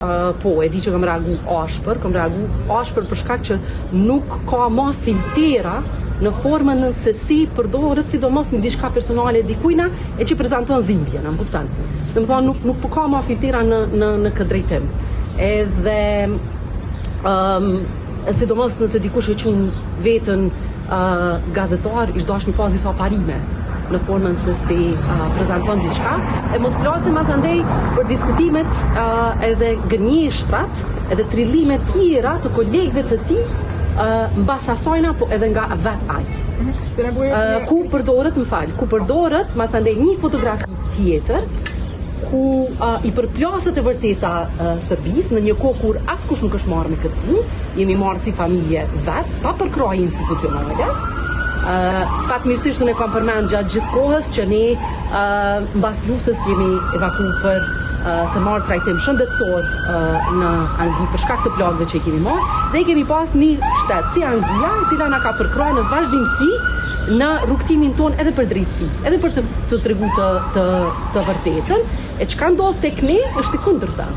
Po, e di që kam reagu ashpër për shkak që nuk ka ma filtera në formën në se si përdoret, sidomos në diçka personale dikujna e që prezenton dhimbje, në më kuptan. Dhe më thonë, nuk ka ma filtera në këtë drejtim. Edhe, sidomos nëse dikush e qunë vetën gazetar, ishtë dashmi pas disa parime në formën se si prezenton diçka, e mos flasim as andej për diskutimet edhe gënjeshtrat, edhe trillimet tjera të kolegëve të tij mbas asajna, po edhe nga vet ai. Ku përdoret mas andej një fotografi tjetër, ku i përplaset e vërteta Serbisë në një kohë kur askush nuk është marrë me këtë punë, jemi marrë si familje vet, pa përkrahje institucionale. Fatmirësisht unë e kam përmend gjatë gjithë kohës që ne mbas luftës jemi evaku për të marrë trajtim shëndetësor në Angli për shkak të plagëve që i kemi marrë, dhe kemi pas një shtet si Anglia, e cila na ka përkrahur në vazhdimsi në rrugtimin ton edhe për drejtësi, edhe për të treguar të vërtetën, e çka ndodh tek ne është e kundërta.